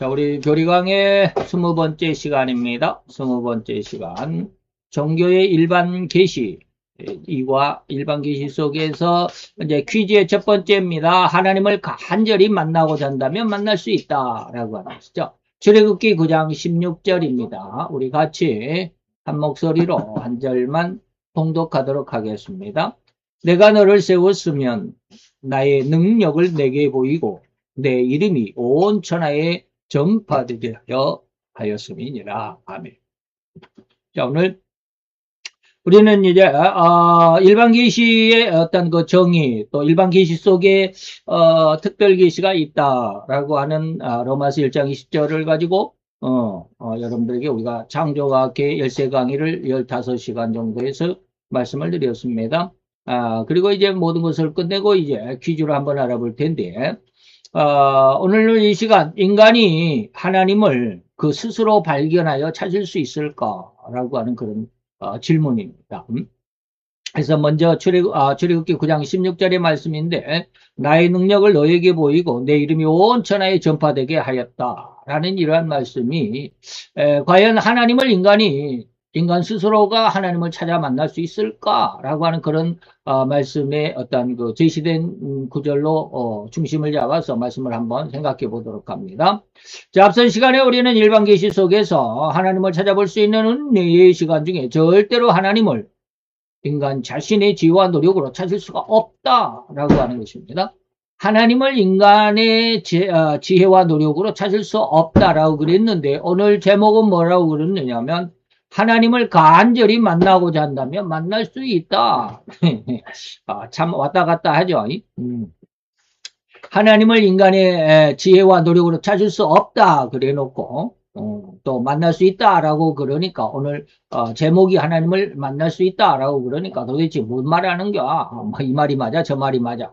자, 우리 교리강의 20번째 시간입니다. 20번째 시간. 종교의 일반 계시. 이와 일반 계시 속에서 이제 퀴즈의 첫 번째입니다. 하나님을 간절히 만나고자 한다면 만날 수 있다라고 하는 것이죠. 출애굽기 9장 16절입니다. 우리 같이 한 목소리로 한 절만 봉독하도록 하겠습니다. 내가 너를 세웠으면 나의 능력을 내게 보이고 내 이름이 온 천하에 전파되게 하였음이니라. 아멘. 자, 오늘 우리는 이제 일반 계시의 어떤 그 정의, 또 일반 계시 속에 특별 계시가 있다라고 하는 로마서 1장 20절을 가지고 여러분들에게 우리가 창조과학의 열쇠 강의를 15시간 정도에서 말씀을 드렸습니다. 그리고 이제 모든 것을 끝내고 이제 퀴즈로 한번 알아볼 텐데, 오늘 이 시간 인간이 하나님을 그 스스로 발견하여 찾을 수 있을까라고 하는 그런 질문입니다. 그래서 먼저 출애굽기 9장 16절의 말씀인데, 나의 능력을 너에게 보이고 내 이름이 온 천하에 전파되게 하였다라는 이러한 말씀이 과연 하나님을 인간 스스로가 하나님을 찾아 만날 수 있을까라고 하는 그런 말씀의 어떤 그 제시된 구절로 중심을 잡아서 말씀을 한번 생각해 보도록 합니다. 자, 앞선 시간에 우리는 일반 계시 속에서 하나님을 찾아볼 수 있는 은혜의 시간 중에 절대로 하나님을 인간 자신의 지혜와 노력으로 찾을 수가 없다라고 하는 것입니다. 하나님을 인간의 지혜와 노력으로 찾을 수 없다라고 그랬는데, 오늘 제목은 뭐라고 그랬느냐면 하나님을 간절히 만나고자 한다면 만날 수 있다. 참 왔다 갔다 하죠. 하나님을 인간의 지혜와 노력으로 찾을 수 없다 그래 놓고 또 만날 수 있다라고 그러니까, 오늘 제목이 하나님을 만날 수 있다라고 그러니까 도대체 뭔 말하는겨? 이 말이 맞아 저 말이 맞아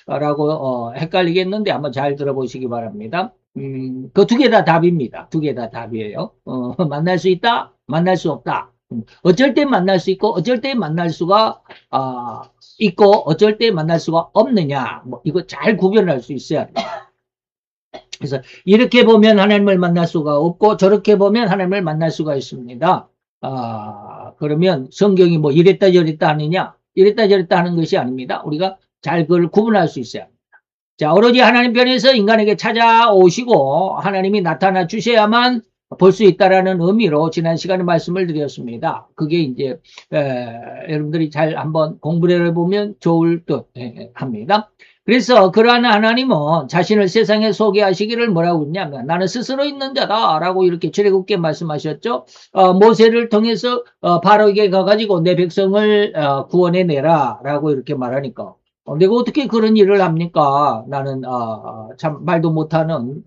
라고 헷갈리겠는데 한번 잘 들어보시기 바랍니다. 그 두 개 다 답입니다. 두 개 다 답이에요. 만날 수 있다, 만날 수 없다. 어쩔 때 만날 수 있고 어쩔 때 만날 수가 있고 어쩔 때 만날 수가 없느냐, 뭐 이거 잘 구별할 수 있어야 돼요. 그래서 이렇게 보면 하나님을 만날 수가 없고 저렇게 보면 하나님을 만날 수가 있습니다. 그러면 성경이 뭐 이랬다 저랬다 하느냐, 이랬다 저랬다 하는 것이 아닙니다. 우리가 잘 그걸 구분할 수 있어야 합니다. 자, 오로지 하나님 편에서 인간에게 찾아오시고 하나님이 나타나 주셔야만 볼 수 있다라는 의미로 지난 시간에 말씀을 드렸습니다. 그게 이제 여러분들이 잘 한번 공부를 해보면 좋을 듯 합니다. 그래서 그러한 하나님은 자신을 세상에 소개하시기를 뭐라고 했냐면 나는 스스로 있는 자다 라고 이렇게 출애굽기에 말씀하셨죠. 모세를 통해서 바로에게 가가지고 내 백성을 구원해내라 라고 이렇게 말하니까, 내가 어떻게 그런 일을 합니까? 나는 참 말도 못하는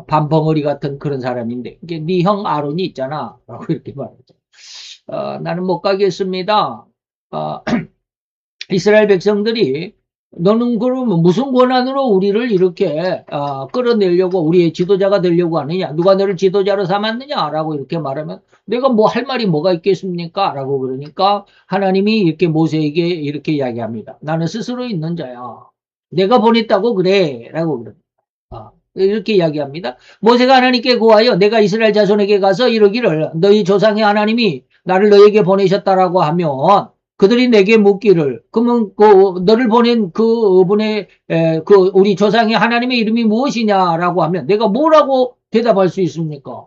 반벙어리 같은 그런 사람인데, 이게 네 형 아론이 있잖아 라고 이렇게 말하죠. 나는 못 가겠습니다. 이스라엘 백성들이 너는 그러면 무슨 권한으로 우리를 이렇게 끌어내려고, 우리의 지도자가 되려고 하느냐, 누가 너를 지도자로 삼았느냐 라고 이렇게 말하면 내가 뭐 할 말이 뭐가 있겠습니까? 라고 그러니까 하나님이 이렇게 모세에게 이렇게 이야기합니다. 나는 스스로 있는 자야. 내가 보냈다고 그래 라고 그럽니다. 이렇게 이야기합니다. 모세가 하나님께 구하여 내가 이스라엘 자손에게 가서 이러기를 너희 조상의 하나님이 나를 너에게 보내셨다라고 하면, 그들이 내게 묻기를 그러면 너를 보낸 그분의 우리 조상의 하나님의 이름이 무엇이냐라고 하면 내가 뭐라고 대답할 수 있습니까?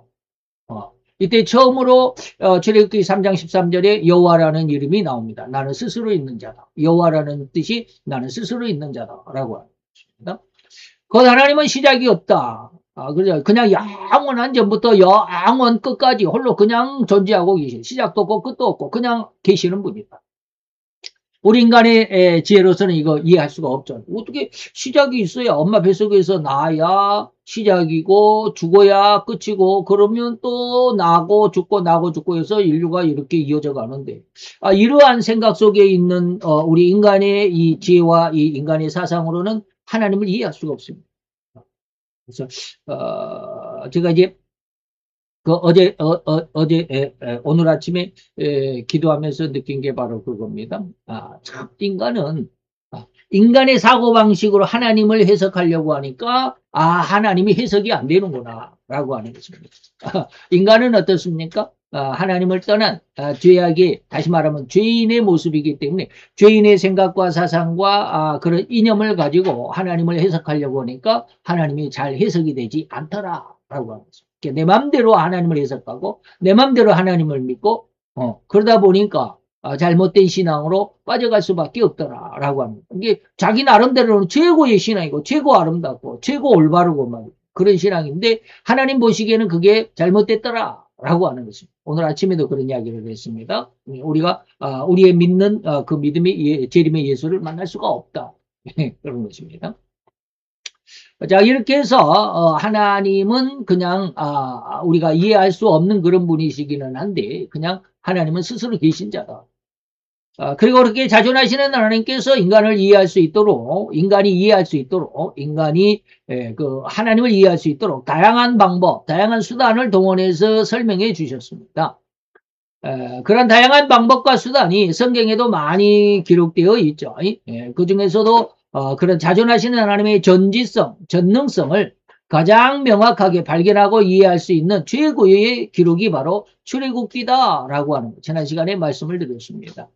이때 처음으로 출애굽기 3장 13절에 여호와라는 이름이 나옵니다. 나는 스스로 있는 자다. 여호와라는 뜻이 나는 스스로 있는 자다라고 합니다. 그 하나님은 시작이 없다. 그냥 영원한 전부터 영원 끝까지 홀로 그냥 존재하고 계신, 시작도 없고 끝도 없고 그냥 계시는 분이다. 우리 인간의 지혜로서는 이거 이해할 수가 없죠. 어떻게 시작이 있어야 엄마 뱃속에서 나야 시작이고 죽어야 끝이고, 그러면 또 나고 죽고 나고 죽고 해서 인류가 이렇게 이어져 가는데, 이러한 생각 속에 있는 우리 인간의 이 지혜와 이 인간의 사상으로는 하나님을 이해할 수가 없습니다. 그래서 제가 이제 오늘 아침에 기도하면서 느낀 게 바로 그겁니다. 참 인간은 인간의 사고방식으로 하나님을 해석하려고 하니까, 하나님이 해석이 안 되는구나, 라고 하는 것입니다. 인간은 어떻습니까? 하나님을 떠난 죄악의, 다시 말하면 죄인의 모습이기 때문에 죄인의 생각과 사상과 그런 이념을 가지고 하나님을 해석하려고 하니까 하나님이 잘 해석이 되지 않더라, 라고 하는 것입니다. 내 맘대로 하나님을 해석하고 내 맘대로 하나님을 믿고 그러다 보니까 잘못된 신앙으로 빠져갈 수밖에 없더라라고 합니다. 이게 자기 나름대로는 최고의 신앙이고 최고 아름답고 최고 올바르고 막 그런 신앙인데 하나님 보시기에는 그게 잘못됐더라라고 하는 것입니다. 오늘 아침에도 그런 이야기를 했습니다. 우리가 우리의 믿는 그 믿음의 재림의 예수를 만날 수가 없다. 그런 것입니다. 자, 이렇게 해서 하나님은 그냥 우리가 이해할 수 없는 그런 분이시기는 한데 그냥 하나님은 스스로 계신 자다. 그리고 그렇게 자존하시는 하나님께서 인간을 이해할 수 있도록, 인간이 이해할 수 있도록, 인간이 그 하나님을 이해할 수 있도록 다양한 방법, 다양한 수단을 동원해서 설명해 주셨습니다. 그런 다양한 방법과 수단이 성경에도 많이 기록되어 있죠. 그 중에서도 그런 자존하시는 하나님의 전지성, 전능성을 가장 명확하게 발견하고 이해할 수 있는 최고의 기록이 바로 출애굽기다라고 하는 것. 지난 시간에 말씀을 드렸습니다.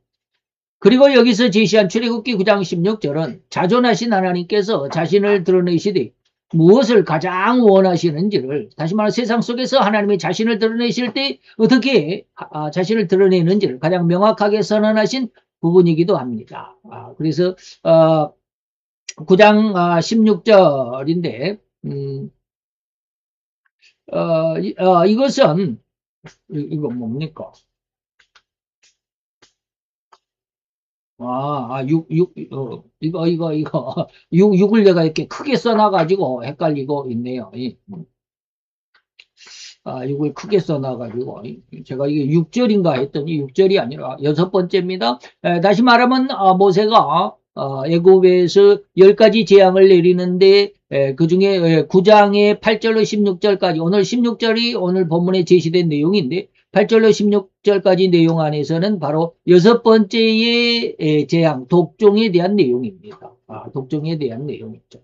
그리고 여기서 제시한 출애굽기 9장 16절은 자존하신 하나님께서 자신을 드러내시되 무엇을 가장 원하시는지를, 다시 말해 세상 속에서 하나님이 자신을 드러내실 때 어떻게 자신을 드러내는지를 가장 명확하게 선언하신 부분이기도 합니다. 그래서 9장 16절인데 이것은 이거 뭡니까? 6을 내가 이렇게 크게 써놔가지고 헷갈리고 있네요. 6을 크게 써놔가지고, 제가 이게 6절인가 했더니 6절이 아니라 6번째입니다. 다시 말하면, 모세가, 애굽에서 10가지 재앙을 내리는데, 그 중에 9장의 8절로 16절까지, 오늘 16절이 오늘 본문에 제시된 내용인데, 8절로 16절까지 내용 안에서는 바로 6번째의 재앙, 독종에 대한 내용입니다. 독종에 대한 내용이죠.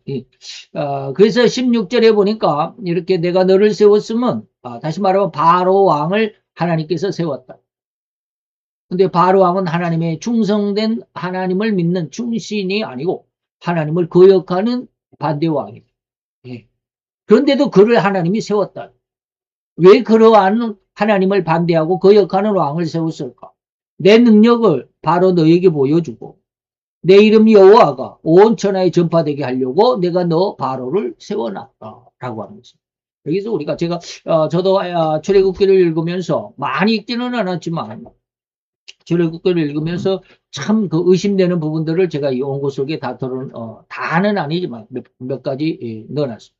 그래서 16절에 보니까 이렇게 내가 너를 세웠으면, 다시 말하면 바로 왕을 하나님께서 세웠다. 근데 바로 왕은 하나님의 충성된 하나님을 믿는 충신이 아니고 하나님을 거역하는 반대 왕이다. 그런데도 그를 하나님이 세웠다. 왜 그러한 하나님을 반대하고 거역하는 왕을 세웠을까? 내 능력을 바로 너에게 보여주고 내 이름 여호와가 온 천하에 전파되게 하려고 내가 너 바로를 세워놨다라고 하는 것입니다. 여기서 우리가 저도 출애굽기를 읽으면서 많이 읽지는 않았지만 출애굽기를 읽으면서 참 그 의심되는 부분들을 제가 이 원고 속에 다는 아니지만 몇 가지 넣어놨습니다.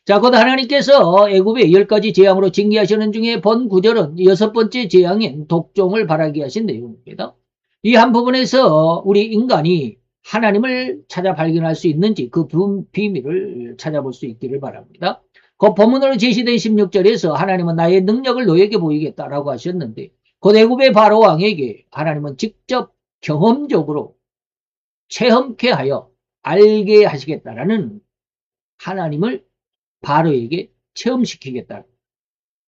자, 곧 하나님께서 애굽의 10가지 재앙으로 징계하시는 중에 본 9절은 6번째 재앙인 독종을 발하게 하신 내용입니다. 이 한 부분에서 우리 인간이 하나님을 찾아 발견할 수 있는지 그 비밀을 찾아볼 수 있기를 바랍니다. 그 본문으로 제시된 16절에서 하나님은 나의 능력을 너에게 보이겠다라고 하셨는데 곧 애굽의 바로 왕에게 하나님은 직접 경험적으로 체험케 하여 알게 하시겠다라는 하나님을 바로에게 체험시키겠다.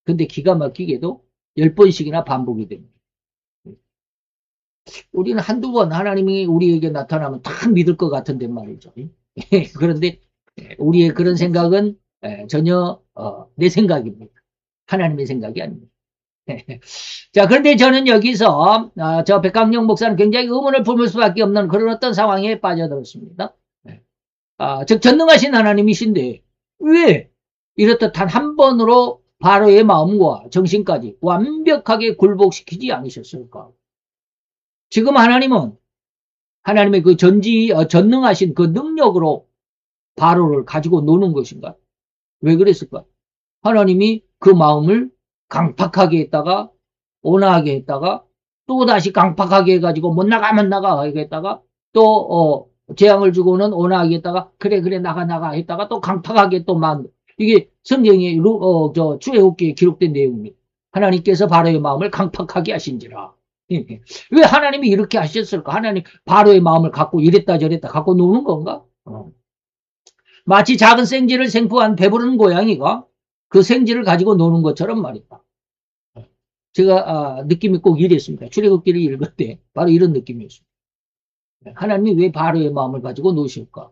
근데 기가 막히게도 10번씩이나 반복이 됩니다. 우리는 한두 번 하나님이 우리에게 나타나면 다 믿을 것 같은데 말이죠. 그런데 우리의 그런 생각은 전혀 내 생각입니다. 하나님의 생각이 아닙니다. 자, 그런데 저는 여기서 저 백강영 목사는 굉장히 의문을 품을 수밖에 없는 그런 어떤 상황에 빠져들었습니다. 즉 전능하신 하나님이신데 왜 이렇듯 단 한 번으로 바로의 마음과 정신까지 완벽하게 굴복시키지 않으셨을까? 지금 하나님은 하나님의 그 전능하신 그 능력으로 바로를 가지고 노는 것인가? 왜 그랬을까? 하나님이 그 마음을 강팍하게 했다가 온화하게 했다가 또 다시 강팍하게 해가지고 못 나가 했다가 또 재앙을 주고는 온화하게 했다가 그래 나가 했다가 또 강팍하게 또 이게 성경의 출애굽기에 기록된 내용입니다. 하나님께서 바로의 마음을 강팍하게 하신지라. 왜 하나님이 이렇게 하셨을까? 하나님 바로의 마음을 갖고 이랬다 저랬다 갖고 노는 건가? 마치 작은 생쥐를 생포한 배부른 고양이가 그 생쥐를 가지고 노는 것처럼 말이다. 제가 느낌이 꼭 이랬습니다. 출애굽기를 읽을 때 바로 이런 느낌이었습니다. 하나님이 왜 바로의 마음을 가지고 노실까?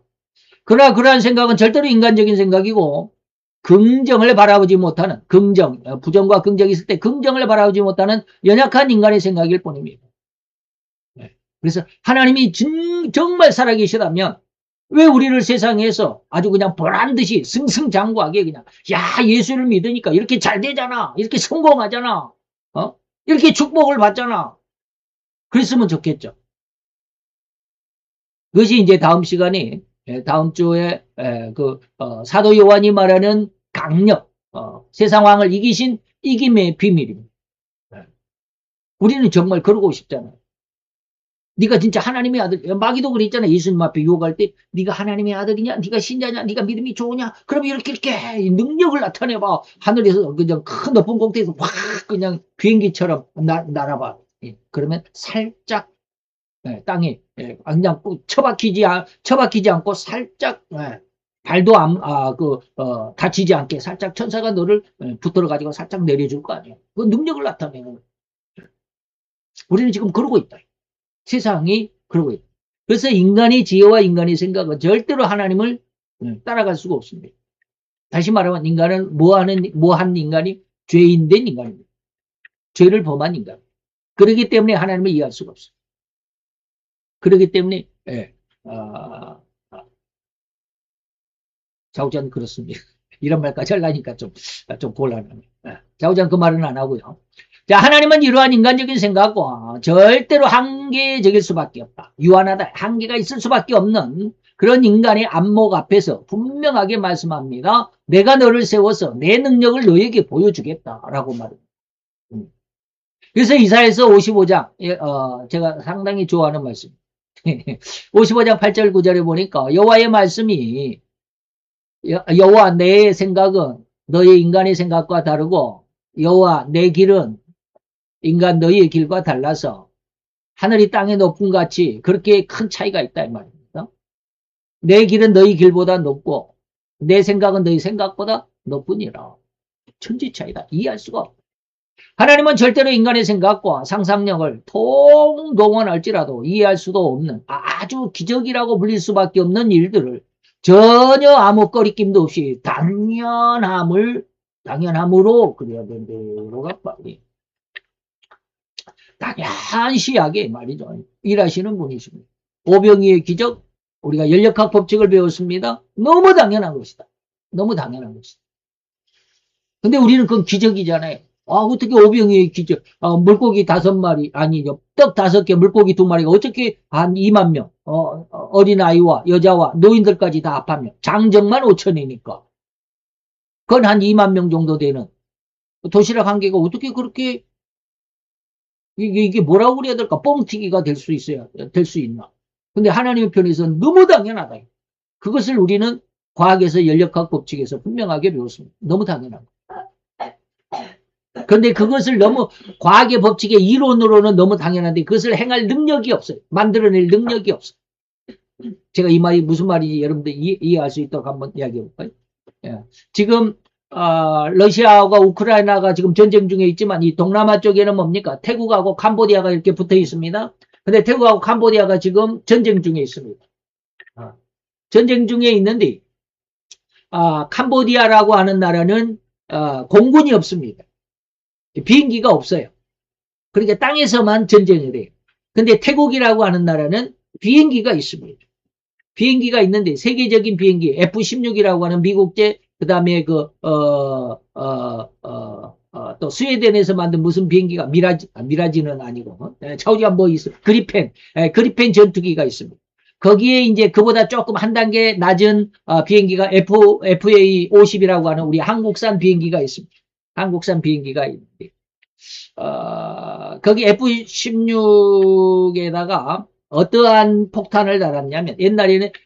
그러나 그러한 생각은 절대로 인간적인 생각이고 긍정을 바라보지 못하는 부정과 긍정이 있을 때 긍정을 바라보지 못하는 연약한 인간의 생각일 뿐입니다. 그래서 하나님이 정말 살아계시다면 왜 우리를 세상에서 아주 그냥 보란듯이 승승장구하게 그냥 예수를 믿으니까 이렇게 잘 되잖아, 이렇게 성공하잖아, 이렇게 축복을 받잖아, 그랬으면 좋겠죠. 그것이 이제 다음 시간에 다음 주에 사도 요한이 말하는 강력, 세상 왕을 이기신 이김의 비밀입니다. 우리는 정말 그러고 싶잖아요. 네가 진짜 하나님의 아들, 마귀도 그랬잖아. 예수님 앞에 유혹할 때 네가 하나님의 아들이냐, 네가 신자냐, 네가 믿음이 좋으냐, 그럼 이렇게 능력을 나타내봐. 하늘에서 그냥 큰 높은 꼭대기에서 확 그냥 비행기처럼 날아봐. 그러면 살짝 땅에 그냥 처박히지 않고 살짝 발도 다치지 않게 살짝 천사가 너를 붙들어 가지고 살짝 내려줄 거 아니야. 그 능력을 나타내는. 우리는 지금 그러고 있다. 세상이 그러고 있다. 그래서 인간의 지혜와 인간의 생각은 절대로 하나님을 따라갈 수가 없습니다. 다시 말하면 인간은 뭐한 인간이 죄인된 인간입니다. 죄를 범한 인간. 그렇기 때문에 하나님을 이해할 수가 없어요. 그렇기 때문에 자우자는 그렇습니다. 이런 말까지 하려니까 좀 곤란하네요. 자우자는 그 말은 안 하고요. 자, 하나님은 이러한 인간적인 생각과 절대로 한계적일 수밖에 없다. 유한하다. 한계가 있을 수밖에 없는 그런 인간의 안목 앞에서 분명하게 말씀합니다. 내가 너를 세워서 내 능력을 너에게 보여주겠다라고 말합니다. 그래서 이사야서 55장 제가 상당히 좋아하는 말씀. 55장 8절 9절에 보니까 여호와의 말씀이 여호와 내 생각은 너의 인간의 생각과 다르고 여호와 내 길은 인간 너희의 길과 달라서 하늘이 땅의 높음 같이 그렇게 큰 차이가 있다 이 말입니다. 내 길은 너희 길보다 높고 내 생각은 너희 생각보다 높으니라. 천지 차이다. 이해할 수가 없다. 하나님은 절대로 인간의 생각과 상상력을 동원할지라도 이해할 수도 없는 아주 기적이라고 불릴 수밖에 없는 일들을 전혀 아무 꺼리낌도 없이 당연함으로 그래야 된다로가 빨리 당연시하게 말이죠. 일하시는 분이십니다. 오병이의 기적, 우리가 연력학 법칙을 배웠습니다. 너무 당연한 것이다. 너무 당연한 것이다. 근데 우리는 그건 기적이잖아요. 어떻게 오병이의 기적, 물고기 5마리, 아니죠. 떡 5개, 물고기 2마리가 어떻게 한 2만 명, 어린아이와 여자와 노인들까지 다 합하면 장정만 5천이니까. 그건 한 2만 명 정도 되는 도시락 한 개가 어떻게 그렇게 이게 뭐라고 그래야 될까? 뻥튀기가 될 수 있나? 근데 하나님의 편에서는 너무 당연하다. 그것을 우리는 과학에서 연력학 법칙에서 분명하게 배웠습니다. 너무 당연하다. 그런데 그것을 너무 과학의 법칙의 이론으로는 너무 당연한데 그것을 행할 능력이 없어요. 만들어낼 능력이 없어요. 제가 이 말이 무슨 말인지 여러분들 이해할 수 있도록 한번 이야기해 볼까요? 지금 러시아와 우크라이나가 지금 전쟁 중에 있지만 이 동남아 쪽에는 뭡니까? 태국하고 캄보디아가 이렇게 붙어 있습니다. 근데 태국하고 캄보디아가 지금 전쟁 중에 있습니다. 전쟁 중에 있는데 캄보디아라고 하는 나라는 공군이 없습니다. 비행기가 없어요. 그러니까 땅에서만 전쟁을 해요. 근데 태국이라고 하는 나라는 비행기가 있습니다. 비행기가 있는데 세계적인 비행기 F-16이라고 하는 미국제 그 다음에 또 스웨덴에서 만든 무슨 비행기가 미라지는 아니고 차우지가 뭐 있어 그리펜 전투기가 있습니다. 거기에 이제 그보다 조금 한 단계 낮은 비행기가 FA-50이라고 하는 우리 한국산 비행기가 있습니다. 한국산 비행기가 있는데 거기 F-16에다가 어떠한 폭탄을 달았냐면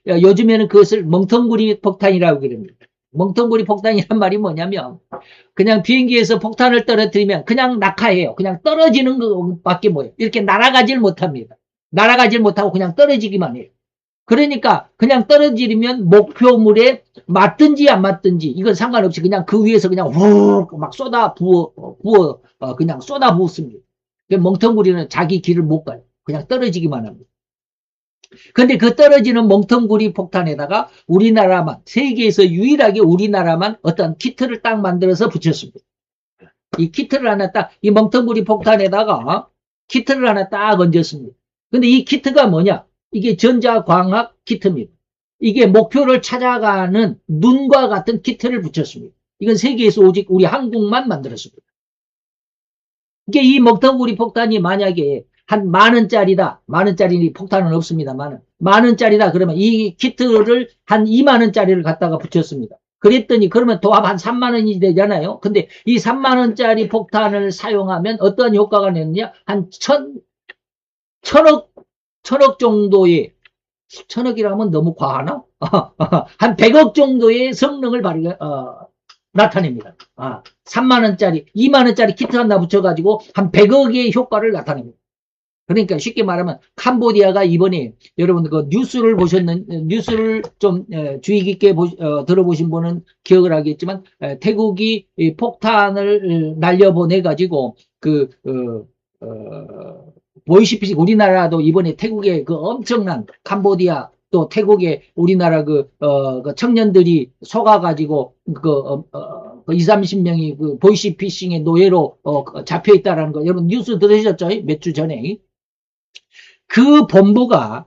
요즘에는 그것을 멍텅구리 폭탄이라고 그럽니다. 멍텅구리 폭탄이란 말이 뭐냐면 그냥 비행기에서 폭탄을 떨어뜨리면 그냥 낙하해요. 그냥 떨어지는 것밖에 뭐예요. 이렇게 날아가질 못합니다. 날아가질 못하고 그냥 떨어지기만 해요. 그러니까 그냥 떨어지면 목표물에 맞든지 안 맞든지 이건 상관없이 그냥 그 위에서 그냥 훅막 쏟아 부어 그냥 쏟아 부었습니다. 멍텅구리는 자기 길을 못 가요. 그냥 떨어지기만 합니다. 근데 그 떨어지는 멍텅구리 폭탄에다가 우리나라만, 세계에서 유일하게 우리나라만 어떤 키트를 딱 만들어서 붙였습니다. 이 키트를 하나 딱, 이 멍텅구리 폭탄에다가 키트를 하나 딱 얹었습니다. 근데 이 키트가 뭐냐? 이게 전자광학 키트입니다. 이게 목표를 찾아가는 눈과 같은 키트를 붙였습니다. 이건 세계에서 오직 우리 한국만 만들었습니다. 이게 이 멍텅구리 폭탄이 만약에 한 10,000원짜리다. 10,000원짜리 폭탄은 없습니다만, 10,000원짜리다. 그러면 이 키트를 한 20,000원짜리를 갖다가 붙였습니다. 그랬더니 그러면 도합 한 30,000원이 되잖아요. 근데 이 30,000원짜리 폭탄을 사용하면 어떠한 효과가 내느냐? 한 천억 정도의, 천억이라면 너무 과하나? 한 100억 정도의 성능을 나타냅니다. 3만원짜리, 2만원짜리 키트 하나 붙여가지고 한 100억의 효과를 나타냅니다. 그러니까 쉽게 말하면 캄보디아가 이번에 여러분들 그 뉴스를 좀 주의 깊게 들어보신 분은 기억을 하겠지만 태국이 폭탄을 날려보내가지고 보이시피 우리나라도 이번에 태국에 그 엄청난 캄보디아 또 태국에 우리나라 그 청년들이 속아가지고 20, 30명이 그 보이시피싱의 노예로 잡혀 있다라는 거 여러분 뉴스 들으셨죠? 몇 주 전에. 그 본부가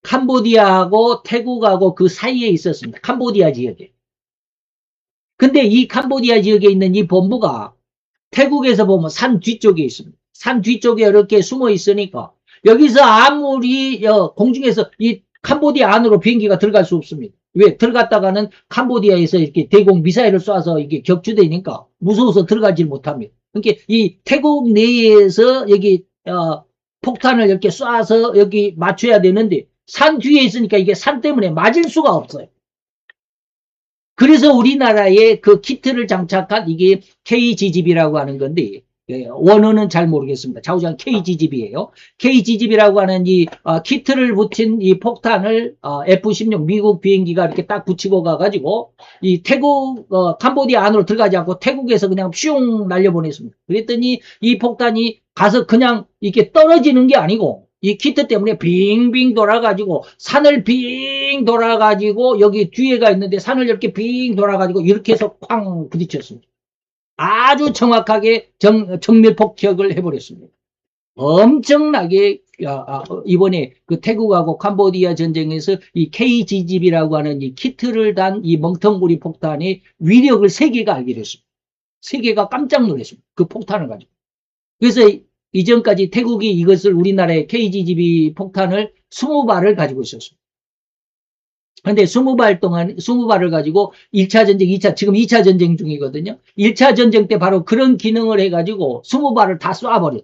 캄보디아하고 태국하고 그 사이에 있었습니다. 캄보디아 지역에. 근데 이 캄보디아 지역에 있는 이 본부가 태국에서 보면 산 뒤쪽에 있습니다. 산 뒤쪽에 이렇게 숨어 있으니까 여기서 아무리 공중에서 이 캄보디아 안으로 비행기가 들어갈 수 없습니다. 왜? 들어갔다가는 캄보디아에서 이렇게 대공 미사일을 쏴서 이게 격추되니까 무서워서 들어가질 못합니다. 그러니까 이 태국 내에서 여기 폭탄을 이렇게 쏴서 여기 맞춰야 되는데 산 뒤에 있으니까 이게 산 때문에 맞을 수가 없어요. 그래서 우리나라에 그 키트를 장착한 이게 KGGB라고 하는 건데 원어는 잘 모르겠습니다. 좌우장 KGGB예요. KGGB라고 하는 이 키트를 붙인 이 폭탄을 F-16 미국 비행기가 이렇게 딱 붙이고 가가지고 이 태국 캄보디아 안으로 들어가지 않고 태국에서 그냥 슝 날려보냈습니다. 그랬더니 이 폭탄이 가서 그냥 이렇게 떨어지는 게 아니고 이 키트 때문에 빙빙 돌아가지고 산을 빙 돌아가지고 여기 뒤에가 있는데 산을 이렇게 빙 돌아가지고 이렇게 해서 쾅 부딪혔습니다. 아주 정확하게 정밀 폭격을 해버렸습니다. 엄청나게 이번에 그 태국하고 캄보디아 전쟁에서 이 KGGB라고 하는 이 키트를 단 이 멍텅구리 폭탄의 위력을 세계가 알게 됐습니다. 세계가 깜짝 놀랐습니다. 그 폭탄을 가지고. 그래서 이전까지 태국이 이것을 우리나라의 KGGB 폭탄을 20발을 가지고 있었습니다. 근데 20발을 가지고 1차 전쟁, 지금 2차 전쟁 중이거든요. 1차 전쟁 때 바로 그런 기능을 해가지고 20발을 다 쏴버렸어요.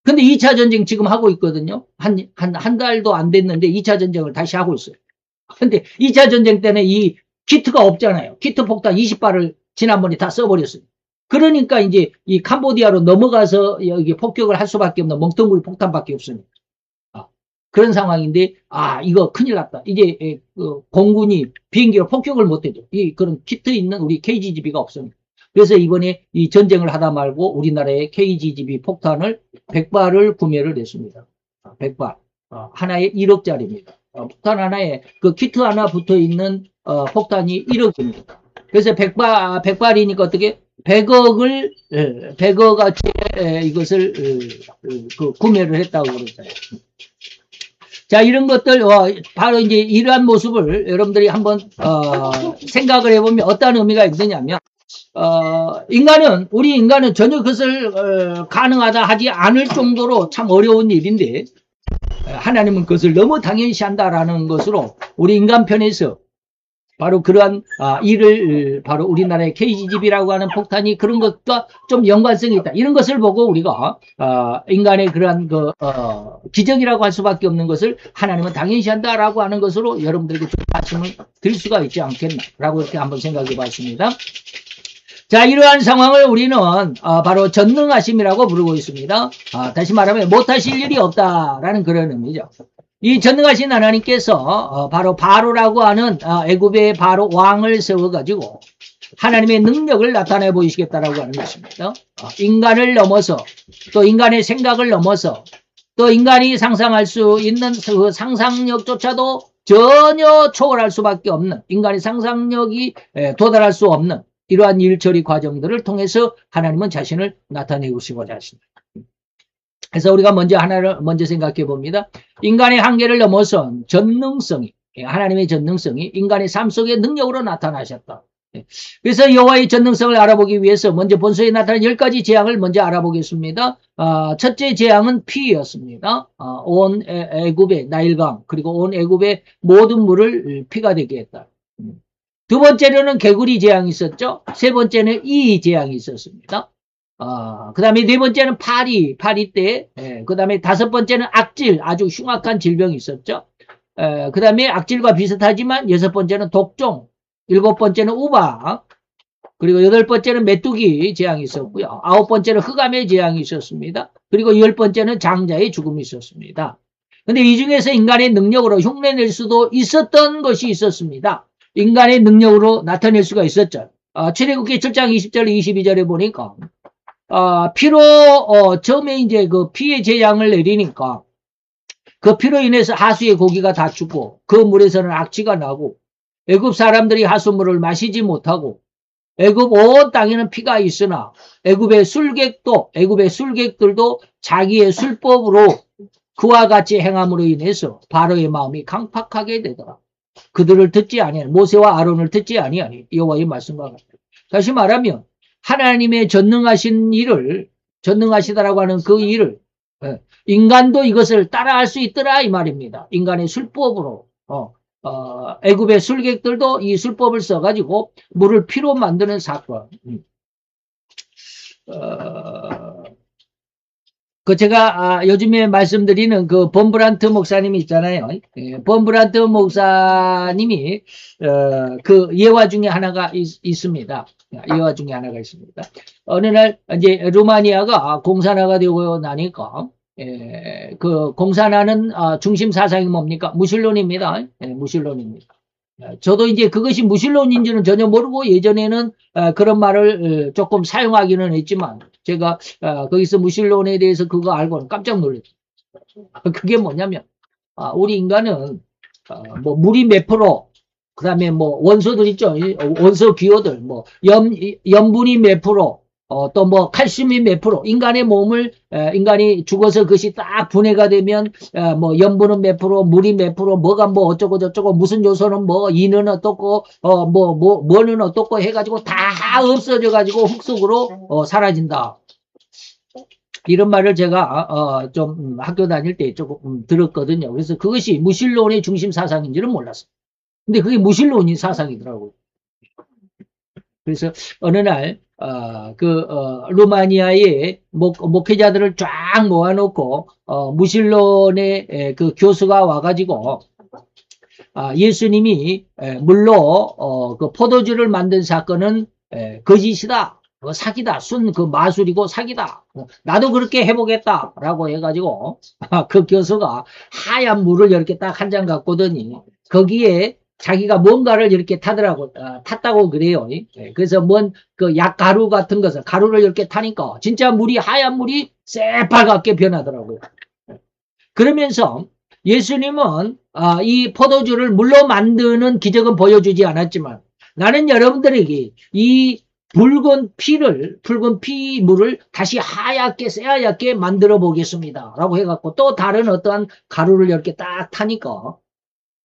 근데 2차 전쟁 지금 하고 있거든요. 한 달도 안 됐는데 2차 전쟁을 다시 하고 있어요. 근데 2차 전쟁 때는 이 키트가 없잖아요. 키트 폭탄 20발을 지난번에 다 써버렸어요. 그러니까 이제 이 캄보디아로 넘어가서 여기 폭격을 할 수밖에 없는 멍텅구리 폭탄밖에 없습니다. 그런 상황인데 이거 큰일 났다. 이제 공군이 비행기로 폭격을 못해줘. 그런 키트 있는 우리 KGGB가 없습니다. 그래서 이번에 이 전쟁을 하다 말고 우리나라의 KGGB 폭탄을 100발을 구매를 했습니다. 100발. 하나에 1억짜리입니다. 폭탄 하나에 그 키트 하나 붙어 있는 폭탄이 1억입니다. 그래서 100발이니까 어떻게 100억어치 이것을 구매를 했다고 그랬어요. 자, 이런 것들 바로 이제 이러한 모습을 여러분들이 한번 생각을 해보면 어떤 의미가 있느냐면 우리 인간은 전혀 그것을 가능하다 하지 않을 정도로 참 어려운 일인데 하나님은 그것을 너무 당연시한다라는 것으로 우리 인간 편에서 바로 그러한 일을 바로 우리나라의 KGB라고 하는 폭탄이 그런 것과 좀 연관성이 있다. 이런 것을 보고 우리가 인간의 그러한 기적이라고 할 수밖에 없는 것을 하나님은 당연시한다라고 하는 것으로 여러분들에게 좀 말씀을 드릴 수가 있지 않겠나라고 이렇게 한번 생각해 봤습니다. 자, 이러한 상황을 우리는 바로 전능하심이라고 부르고 있습니다. 다시 말하면 못하실 일이 없다라는 그런 의미죠. 이 전능하신 하나님께서 바로 바로라고 하는 애굽의 바로 왕을 세워가지고 하나님의 능력을 나타내 보이시겠다라고 하는 것입니다. 인간을 넘어서 또 인간의 생각을 넘어서 또 인간이 상상할 수 있는 그 상상력조차도 전혀 초월할 수밖에 없는 인간의 상상력이 도달할 수 없는 이러한 일처리 과정들을 통해서 하나님은 자신을 나타내시고자 하십니다. 그래서 우리가 하나를 먼저 생각해 봅니다. 인간의 한계를 넘어선 전능성이, 하나님의 전능성이 인간의 삶 속의 능력으로 나타나셨다. 그래서 여호와의 전능성을 알아보기 위해서 먼저 본서에 나타난 10가지 재앙을 먼저 알아보겠습니다. 첫째 재앙은 피였습니다. 온 애굽의 나일강 그리고 온 애굽의 모든 물을 피가 되게 했다. 두 번째로는 개구리 재앙이 있었죠. 세 번째는 이 재앙이 있었습니다. 그 다음에 네 번째는 파리 때, 그 다음에 다섯 번째는 악질, 아주 흉악한 질병이 있었죠. 그 다음에 악질과 비슷하지만 여섯 번째는 독종, 일곱 번째는 우박, 그리고 여덟 번째는 메뚜기 재앙이 있었고요. 아홉 번째는 흑암의 재앙이 있었습니다. 그리고 열 번째는 장자의 죽음이 있었습니다. 근데 이 중에서 인간의 능력으로 흉내낼 수도 있었던 것이 있었습니다. 인간의 능력으로 나타낼 수가 있었죠. 출애굽기 7장 20절 22절에 보니까 피로 처음에 이제 그 피의 재앙을 내리니까 그 피로 인해서 하수의 고기가 다 죽고 그 물에서는 악취가 나고 애굽 사람들이 하수물을 마시지 못하고 애굽 온 땅에는 피가 있으나 애굽의 술객들도 자기의 술법으로 그와 같이 행함으로 인해서 바로의 마음이 강팍하게 되더라. 그들을 듣지 아니하니 모세와 아론을 듣지 아니하니 여호와의 말씀과 같다. 다시 말하면 하나님의 전능하시다라고 하는 그 일을 인간도 이것을 따라할 수 있더라 이 말입니다. 인간의 술법으로 애굽의 술객들도 이 술법을 써가지고 물을 피로 만드는 사건. 제가 요즘에 말씀드리는 그 범브란트 목사님이 있잖아요. 범브란트 목사님이 그 예화 중에 하나가 있습니다. 예화 중에 하나가 있습니다. 어느 날 이제 루마니아가 공산화가 되고 나니까 그 공산화는 중심 사상이 뭡니까? 무신론입니다. 무신론입니다. 저도 이제 그것이 무신론인지는 전혀 모르고 예전에는 그런 말을 조금 사용하기는 했지만 제가 거기서 무신론에 대해서 그거 알고는 깜짝 놀랐어요. 그게 뭐냐면 우리 인간은 뭐 물이 몇 프로 그 다음에 뭐 원소들 있죠. 원소 기호들 뭐 염분이 몇 프로 또 뭐 칼슘이 몇 프로 인간의 몸을 인간이 죽어서 그것이 딱 분해가 되면 뭐 염분은 몇 프로 물이 몇 프로 뭐가 뭐 어쩌고 저쩌고 무슨 요소는 뭐 이는 어떻고 뭐는 어떻고 해가지고 다 없어져 가지고 흙 속으로 사라진다. 이런 말을 제가 좀 학교 다닐 때 조금 들었거든요. 그래서 그것이 무신론의 중심 사상인지는 몰랐어요. 근데 그게 무신론인 사상이더라고요. 그래서 어느 날 루마니아의 목회자들을 쫙 모아놓고 무신론의 그 교수가 와가지고 예수님이 물로 그 포도주를 만든 사건은 거짓이다, 사기다, 그 마술이고 사기다. 나도 그렇게 해보겠다라고 해가지고 그 교수가 하얀 물을 이렇게 딱 한 잔 갖고더니 거기에 자기가 뭔가를 이렇게 탔다고 그래요. 그래서 그 약가루 같은 것을, 가루를 이렇게 타니까 진짜 하얀 물이 새빨갛게 변하더라고요. 그러면서 예수님은 이 포도주를 물로 만드는 기적은 보여주지 않았지만 나는 여러분들에게 이 붉은 피물을 다시 하얗게, 새하얗게 만들어 보겠습니다. 라고 해갖고 또 다른 어떠한 가루를 이렇게 딱 타니까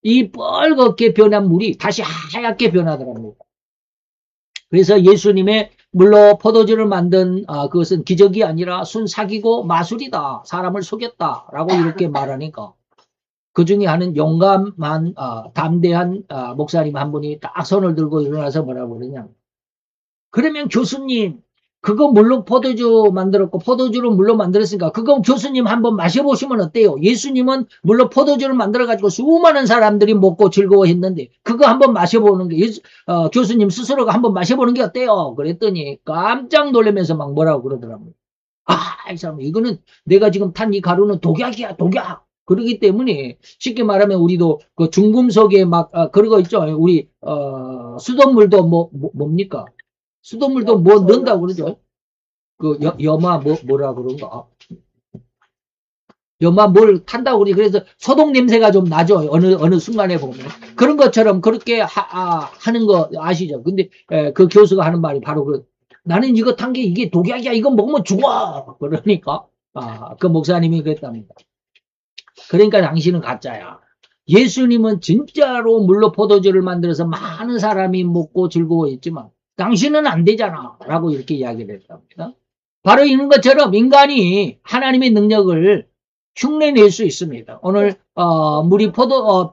이 뻘겋게 변한 물이 다시 하얗게 변하더랍니다. 그래서 예수님의 물로 포도주를 만든 그것은 기적이 아니라 순사기고 마술이다. 사람을 속였다. 라고 이렇게 말하니까 그 중에 하는 용감한, 담대한 목사님 한 분이 딱 손을 들고 일어나서 뭐라고 그러냐. 그러면 교수님, 그거 물로 포도주 만들었고, 포도주로 물로 만들었으니까, 그거 교수님 한번 마셔보시면 어때요? 예수님은 물로 포도주를 만들어가지고 수많은 사람들이 먹고 즐거워했는데, 그거 한번 마셔보는 게, 교수님 스스로가 한번 마셔보는 게 어때요? 그랬더니 깜짝 놀라면서 막 뭐라고 그러더라고요. 이 사람, 이거는 내가 지금 탄 이 가루는 독약이야, 독약. 그러기 때문에 쉽게 말하면 우리도 그 중금속에 막, 그런 거 있죠. 우리, 수돗물도 뭡니까? 수돗물도 뭐 넣는다고 그러죠. 그 염화 뭐라 그런가. 염화 뭘 탄다고 그러지. 그래서 소독 냄새가 좀 나죠. 어느 순간에 보면. 그런 것처럼 그렇게 하는 거 아시죠? 근데 그 교수가 하는 말이 바로 나는 이거 탄 게 이게 독약이야. 이거 먹으면 죽어. 그러니까 그 목사님이 그랬답니다. 그러니까 당신은 가짜야. 예수님은 진짜로 물로 포도주를 만들어서 많은 사람이 먹고 즐거워했지만 당신은 안 되잖아. 라고 이렇게 이야기를 했답니다. 바로 이런 것처럼 인간이 하나님의 능력을 흉내낼 수 있습니다. 오늘 물이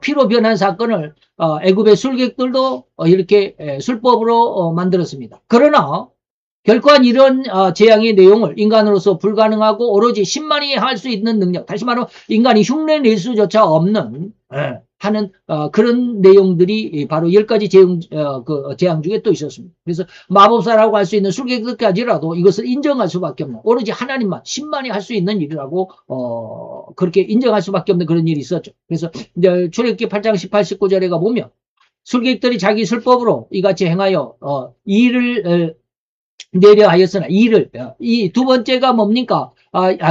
피로 변한 사건을 애굽의 술객들도 이렇게 술법으로 만들었습니다. 그러나 결코 이런 재앙의 내용을 인간으로서 불가능하고 오로지 신만이 할 수 있는 능력, 다시 말하면 인간이 흉내낼 수조차 없는 하는 그런 내용들이 바로 10가지 재앙 중에 또 있었습니다. 그래서 마법사라고 할 수 있는 술객들까지라도 이것을 인정할 수밖에 없는, 오로지 하나님만, 신만이 할 수 있는 일이라고 그렇게 인정할 수밖에 없는 그런 일이 있었죠. 그래서 이제 출애굽기 8장 18, 19절에 가보면 술객들이 자기 술법으로 이같이 행하여 이를 내려 하였으나 이 두 번째가 뭡니까?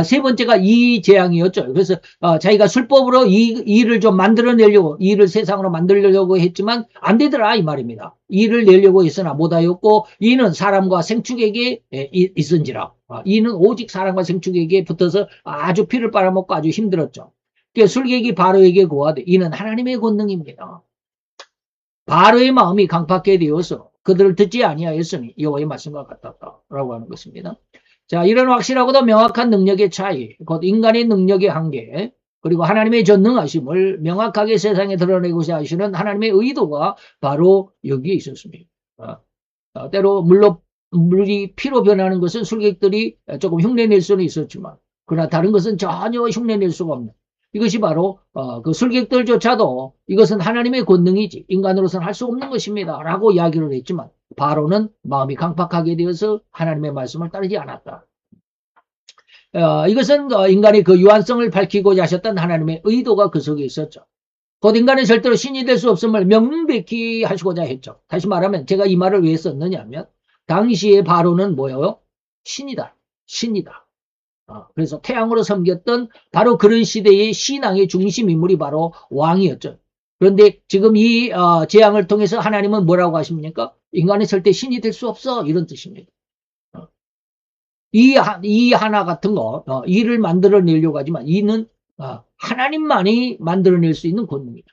세 번째가 이 재앙이었죠. 그래서 자기가 술법으로 이를 좀 만들어내려고, 이를 세상으로 만들려고 했지만 안 되더라 이 말입니다. 이를 내려고 했으나 못하였고, 이는 사람과 생축에게 있은지라. 이는 오직 사람과 생축에게 붙어서 아주 피를 빨아먹고 아주 힘들었죠. 그러니까 술객이 바로에게 고하되 이는 하나님의 권능입니다. 바로의 마음이 강팍하게 되어서 그들을 듣지 아니하였으니 여호와의 말씀과 같았다라고 하는 것입니다. 자, 이런 확실하고도 명확한 능력의 차이, 곧 인간의 능력의 한계, 그리고 하나님의 전능하심을 명확하게 세상에 드러내고자 하시는 하나님의 의도가 바로 여기에 있었습니다. 때로 물이 피로 변하는 것은 술객들이 조금 흉내낼 수는 있었지만, 그러나 다른 것은 전혀 흉내낼 수가 없는, 이것이 바로 그 술객들조차도 이것은 하나님의 권능이지 인간으로서는 할 수 없는 것입니다 라고 이야기를 했지만, 바로는 마음이 강팍하게 되어서 하나님의 말씀을 따르지 않았다. 이것은 인간의 그 유한성을 밝히고자 하셨던 하나님의 의도가 그 속에 있었죠. 곧 인간은 절대로 신이 될 수 없음을 명백히 하시고자 했죠. 다시 말하면 제가 이 말을 왜 썼느냐 하면, 당시의 바로는 뭐예요? 신이다. 신이다. 그래서 태양으로 섬겼던 바로 그런 시대의 신앙의 중심 인물이 바로 왕이었죠. 그런데 지금 이 재앙을 통해서 하나님은 뭐라고 하십니까? 인간은 절대 신이 될 수 없어, 이런 뜻입니다. 이 하나 같은 거, 이를 만들어내려고 하지만 이는 하나님만이 만들어낼 수 있는 권능이다.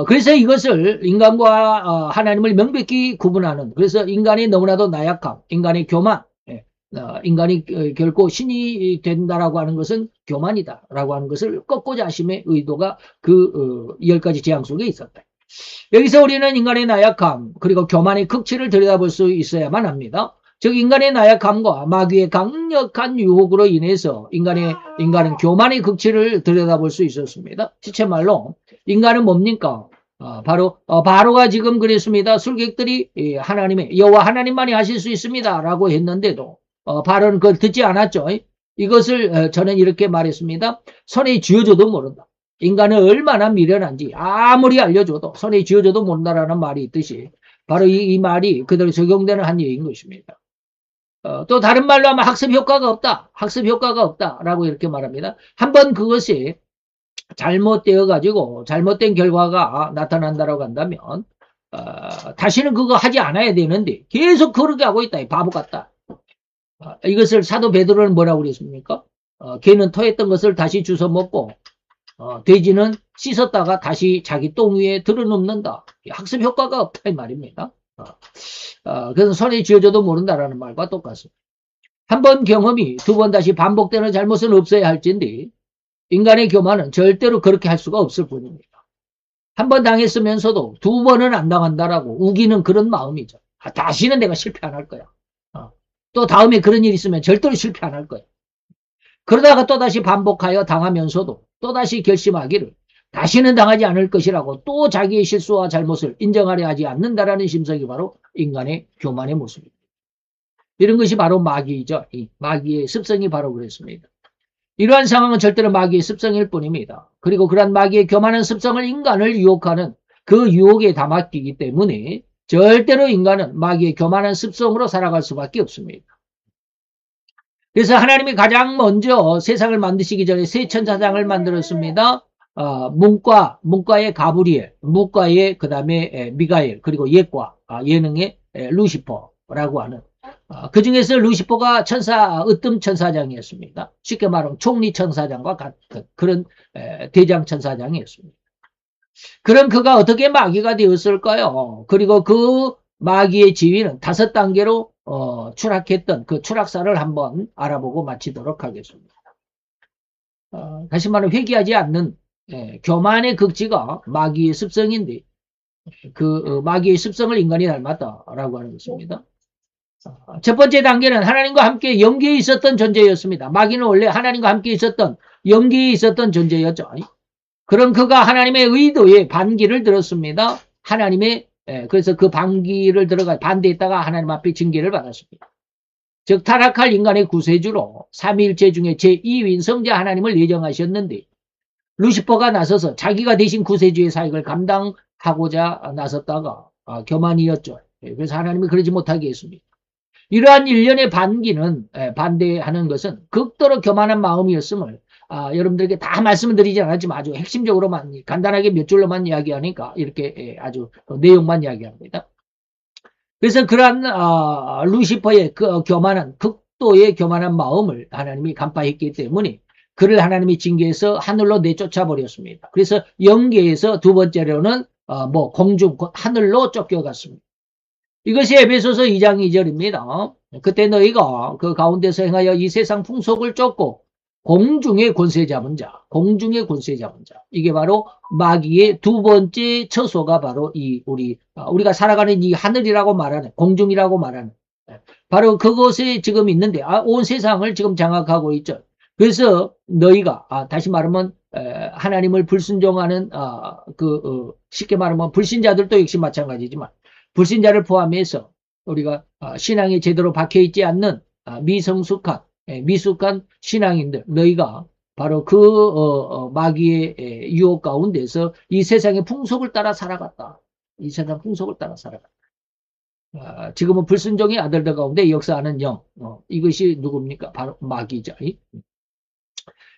그래서 이것을 인간과 하나님을 명백히 구분하는, 그래서 인간이 너무나도 나약함, 인간의 교만, 인간이 결코 신이 된다라고 하는 것은 교만이다라고 하는 것을 꺾고자 하심의 의도가 그 10가지 재앙 속에 있었다. 여기서 우리는 인간의 나약함 그리고 교만의 극치를 들여다볼 수 있어야만 합니다. 즉 인간의 나약함과 마귀의 강력한 유혹으로 인해서 인간은 교만의 극치를 들여다볼 수 있었습니다. 시체말로 인간은 뭡니까? 바로가 지금 그랬습니다. 술객들이 하나님의 여호와 하나님만이 하실 수 있습니다 라고 했는데도 바로는 그걸 듣지 않았죠. 이것을 저는 이렇게 말했습니다. 손에 쥐어줘도 모른다. 인간은 얼마나 미련한지 아무리 알려줘도 손에 쥐어줘도 모른다라는 말이 있듯이 바로 이 말이 그대로 적용되는 한 얘기인 것입니다. 또 다른 말로 하면 학습 효과가 없다. 학습 효과가 없다라고 이렇게 말합니다. 한번 그것이 잘못되어 가지고 잘못된 결과가 나타난다라고 한다면 다시는 그거 하지 않아야 되는데 계속 그렇게 하고 있다. 이 바보 같다. 이것을 사도 베드로는 뭐라고 그랬습니까? 개는 토했던 것을 다시 주워 먹고 돼지는 씻었다가 다시 자기 똥 위에 들어눕는다. 학습 효과가 없다 이 말입니다. 그래서 손에 쥐어줘도 모른다라는 말과 똑같습니다. 한 번 경험이 두 번 다시 반복되는 잘못은 없어야 할진데 인간의 교만은 절대로 그렇게 할 수가 없을 뿐입니다. 한 번 당했으면서도 두 번은 안 당한다라고 우기는 그런 마음이죠. 다시는 내가 실패 안 할 거야. 또 다음에 그런 일이 있으면 절대로 실패 안 할 거야. 그러다가 또다시 반복하여 당하면서도 또다시 결심하기를 다시는 당하지 않을 것이라고 또 자기의 실수와 잘못을 인정하려 하지 않는다라는 심성이 바로 인간의 교만의 모습입니다. 이런 것이 바로 마귀이죠. 이 마귀의 습성이 바로 그랬습니다. 이러한 상황은 절대로 마귀의 습성일 뿐입니다. 그리고 그러한 마귀의 교만한 습성을 인간을 유혹하는 그 유혹에 다 맡기기 때문에 절대로 인간은 마귀의 교만한 습성으로 살아갈 수밖에 없습니다. 그래서 하나님이 가장 먼저 세상을 만드시기 전에 세 천사장을 만들었습니다. 문과의 가브리엘, 무과의 그 다음에 미가엘, 그리고 예과, 예능의 루시퍼라고 하는 그 중에서 루시퍼가 으뜸 천사장이었습니다. 쉽게 말하면 총리 천사장과 같은 그런 대장 천사장이었습니다. 그럼 그가 어떻게 마귀가 되었을까요? 그리고 그 마귀의 지위는 5단계로 추락했던 그 추락사를 한번 알아보고 마치도록 하겠습니다. 다시 말하면 회개하지 않는 교만의 극지가 마귀의 습성인데 그 마귀의 습성을 인간이 닮았다라고 하는 것입니다. 첫 번째 단계는 하나님과 함께 영계에 있었던 존재였습니다. 마귀는 원래 하나님과 함께 있었던 영계에 있었던 존재였죠. 그럼 그가 하나님의 의도에 반기를 들었습니다. 그래서 그 반기를 들어가 반대했다가 하나님 앞에 징계를 받았습니다. 즉 타락할 인간의 구세주로 삼위일체 중에 제2위인 성자 하나님을 예정하셨는데 루시퍼가 나서서 자기가 대신 구세주의 사역을 감당하고자 나섰다가 교만이었죠. 그래서 하나님이 그러지 못하게 했습니다. 이러한 일련의 반대하는 것은 극도로 교만한 마음이었음을 여러분들에게 다 말씀을 드리지 않았지만 아주 핵심적으로만 간단하게 몇 줄로만 이야기하니까 이렇게 아주 내용만 이야기합니다. 그래서 그러한 루시퍼의 그 극도의 교만한 마음을 하나님이 간파했기 때문에 그를 하나님이 징계해서 하늘로 내쫓아 버렸습니다. 그래서 영계에서 두 번째로는 공중 하늘로 쫓겨갔습니다. 이것이 에베소서 2장 2절입니다. 그때 너희가 그 가운데서 행하여 이 세상 풍속을 쫓고 공중의 권세 잡은 자. 이게 바로 마귀의 두 번째 처소가 바로 우리가 살아가는 이 하늘이라고 말하는, 공중이라고 말하는, 바로 그곳에 지금 있는데, 온 세상을 지금 장악하고 있죠. 그래서 너희가, 다시 말하면, 하나님을 불순종하는, 쉽게 말하면 불신자들도 역시 마찬가지지만, 불신자를 포함해서 우리가 신앙이 제대로 박혀있지 않는 미숙한 신앙인들, 너희가 바로 그 마귀의 유혹 가운데서 이 세상의 풍속을 따라 살아갔다. 이 세상 풍속을 따라 살아갔다. 지금은 불순종의 아들들 가운데 역사하는 영, 이것이 누굽니까? 바로 마귀죠.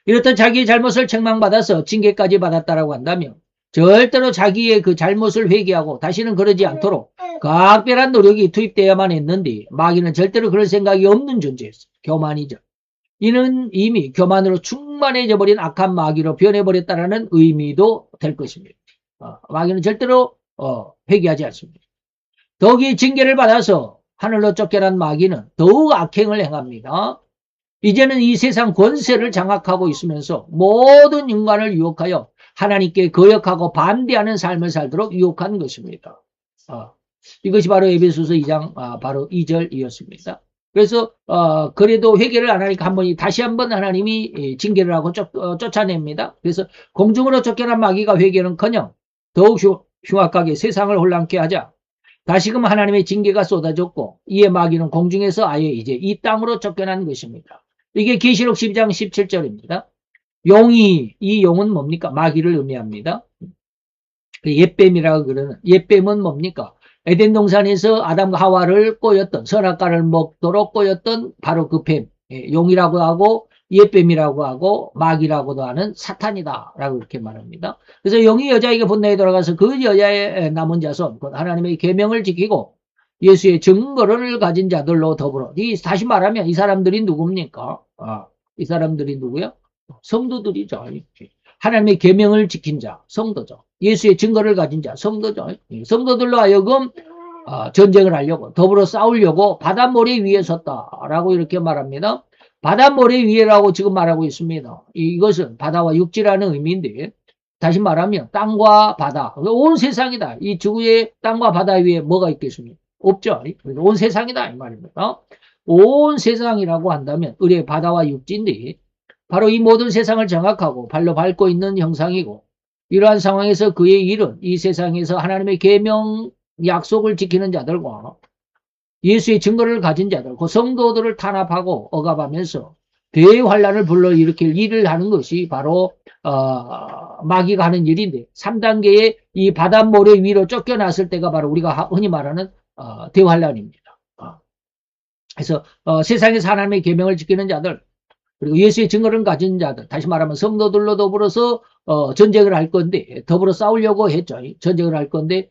이렇듯 자기의 잘못을 책망받아서 징계까지 받았다라고 한다면 절대로 자기의 그 잘못을 회개하고 다시는 그러지 않도록 각별한 노력이 투입되어야만 했는데 마귀는 절대로 그럴 생각이 없는 존재였어요. 교만이죠. 이는 이미 교만으로 충만해져 버린 악한 마귀로 변해버렸다는 의미도 될 것입니다. 마귀는 절대로 회개하지 않습니다. 더욱이 징계를 받아서 하늘로 쫓겨난 마귀는 더욱 악행을 행합니다. 이제는 이 세상 권세를 장악하고 있으면서 모든 인간을 유혹하여 하나님께 거역하고 반대하는 삶을 살도록 유혹한 것입니다. 이것이 바로 에베소서 2장 바로 2절이었습니다. 그래서 그래도 회개를 안 하니까 다시 한번 하나님이 징계를 하고 쫓아냅니다. 그래서 공중으로 쫓겨난 마귀가 회개는커녕 더욱 흉악하게 세상을 혼란케 하자 다시금 하나님의 징계가 쏟아졌고 이에 마귀는 공중에서 아예 이제 이 땅으로 쫓겨난 것입니다. 이게 계시록 12장 17절입니다. 이 용은 뭡니까? 마귀를 의미합니다. 옛뱀이라고 그러는, 옛뱀은 뭡니까? 에덴 동산에서 아담과 하와를 꼬였던, 선악과를 먹도록 꼬였던 바로 그 뱀, 용이라고 하고 옛뱀이라고 하고 마귀라고도 하는 사탄이다 라고 이렇게 말합니다. 그래서 용이 여자에게 본능에 돌아가서 그 여자의 남은 자손, 하나님의 계명을 지키고 예수의 증거를 가진 자들로 더불어, 다시 말하면 이 사람들이 누굽니까? 이 사람들이 누구요? 성도들이죠. 하나님의 계명을 지킨 자, 성도죠. 예수의 증거를 가진 자, 성도죠. 성도들로 하여금 전쟁을 하려고, 더불어 싸우려고 바닷모래 위에 섰다라고 이렇게 말합니다. 바다 모래 위에라고 지금 말하고 있습니다. 이것은 바다와 육지라는 의미인데, 다시 말하면 땅과 바다, 온 세상이다. 이 지구의 땅과 바다 위에 뭐가 있겠습니까? 없죠. 그래서 온 세상이다 이 말입니다. 온 세상이라고 한다면 우리의 바다와 육지인데 바로 이 모든 세상을 장악하고 발로 밟고 있는 형상이고, 이러한 상황에서 그의 일은 이 세상에서 하나님의 계명 약속을 지키는 자들과 예수의 증거를 가진 자들, 그 성도들을 탄압하고 억압하면서 대환란을 불러일으킬 일을 하는 것이 바로 마귀가 하는 일인데, 3단계의 이 바닷모래 위로 쫓겨났을 때가 바로 우리가 흔히 말하는 대환란입니다. 그래서 세상에서 하나님의 계명을 지키는 자들, 그리고 예수의 증거를 가진 자들, 다시 말하면 성도들로 더불어서 전쟁을 할 건데, 더불어 싸우려고 했죠. 전쟁을 할 건데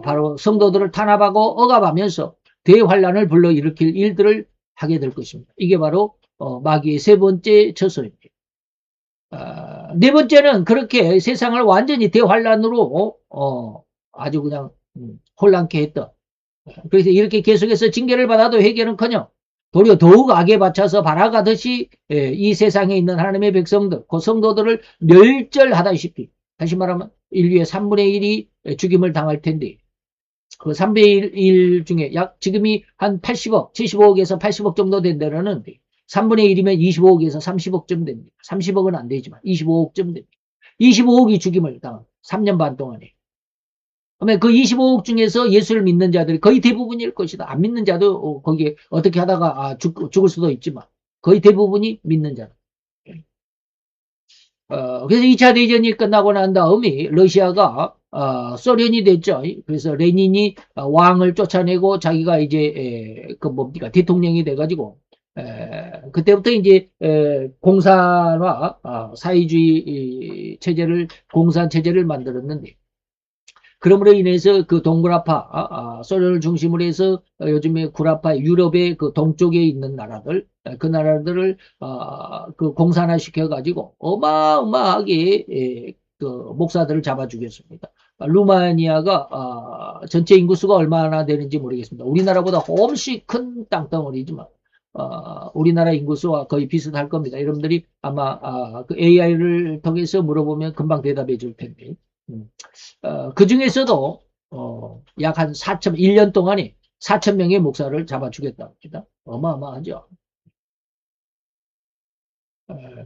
바로 성도들을 탄압하고 억압하면서 대환란을 불러일으킬 일들을 하게 될 것입니다. 이게 바로 마귀의 세 번째 처소입니다. 네 번째는 그렇게 세상을 완전히 대환란으로 아주 그냥 혼란케 했던, 그래서 이렇게 계속해서 징계를 받아도 회개는커녕 도리어 더욱 악에 받쳐서 발아가듯이 이 세상에 있는 하나님의 백성들, 그 성도들을 멸절하다시피, 다시 말하면 인류의 3분의 1이 죽임을 당할 텐데, 그 3분의 1 중에 지금이 한 80억, 75억에서 80억 정도 된다는데 3분의 1이면 25억에서 30억쯤 됩니다. 30억은 안 되지만 25억쯤 됩니다. 25억이 죽임을 당한 3년 반 동안에. 그러면 그 25억 중에서 예수를 믿는 자들이 거의 대부분일 것이다. 안 믿는 자도 거기에 어떻게 하다가 죽을 수도 있지만 거의 대부분이 믿는 자다. 그래서 2차 대전이 끝나고 난 다음에 러시아가 소련이 됐죠. 그래서 레닌이 왕을 쫓아내고 자기가 이제 그 뭡니까 대통령이 돼가지고 그때부터 이제 공산화 사회주의 체제를 공산 체제를 만들었는데, 그러므로 인해서 그 동구라파, 소련을 중심으로 해서 요즘에 구라파, 유럽의 그 동쪽에 있는 나라들, 그 나라들을 그 공산화 시켜가지고 어마어마하게 그 목사들을 잡아 죽였습니다. 루마니아가 전체 인구수가 얼마나 되는지 모르겠습니다. 우리나라보다 훨씬 큰 땅덩어리지만 우리나라 인구수와 거의 비슷할 겁니다. 여러분들이 아마 그 AI를 통해서 물어보면 금방 대답해 줄 텐데. 그 중에서도 약 한 1년 동안에 4천 명의 목사를 잡아 죽였다고 합니다. 어마어마하죠.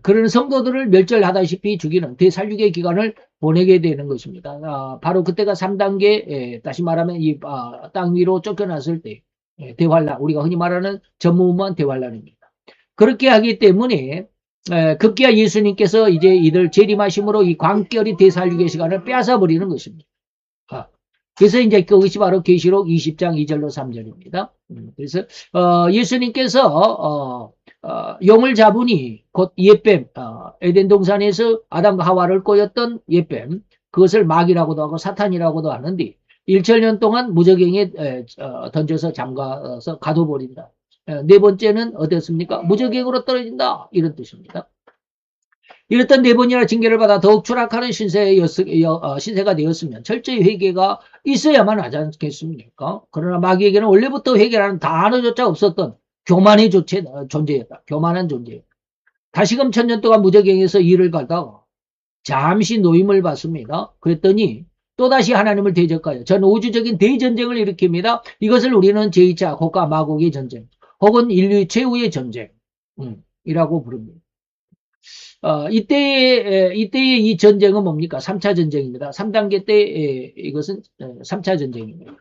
그런 성도들을 멸절하다시피 죽이는 대살육의 기간을 보내게 되는 것입니다. 바로 그때가 3단계, 다시 말하면 이 땅 위로 쫓겨났을 때 대환란, 우리가 흔히 말하는 전무후무한 대환란입니다. 그렇게 하기 때문에 급기야 예수님께서 이제 이들 재림하심으로 이 광결이 대살육의 시간을 빼앗아 버리는 것입니다. 그래서 이제 그것이 바로 계시록 20장 2절로 3절입니다. 그래서 예수님께서 용을 잡으니 곧 옛뱀, 에덴 동산에서 아담과 하와를 꼬였던 옛뱀, 그것을 마귀라고도 하고 사탄이라고도 하는데 1천년 동안 무저갱에 던져서 잠가서 가둬버린다. 네 번째는 어땠습니까? 무저갱으로 떨어진다, 이런 뜻입니다. 이랬던 네 번이나 징계를 받아 더욱 추락하는 신세가 되었으면 철저히 회개가 있어야만 하지 않겠습니까? 그러나 마귀에게는 원래부터 회개라는 단어조차 없었던 교만의 존재였다. 교만한 존재였다. 다시금 1000년 동안 무저갱에서 일을 가다가 잠시 노임을 받습니다. 그랬더니 또다시 하나님을 대적하여 전 우주적인 대전쟁을 일으킵니다. 이것을 우리는 제2차 고가 마곡의 전쟁 혹은 인류 최후의 전쟁이라고 부릅니다. 이때의 이 전쟁은 뭡니까? 3차 전쟁입니다. 3단계 때 이것은 3차 전쟁입니다.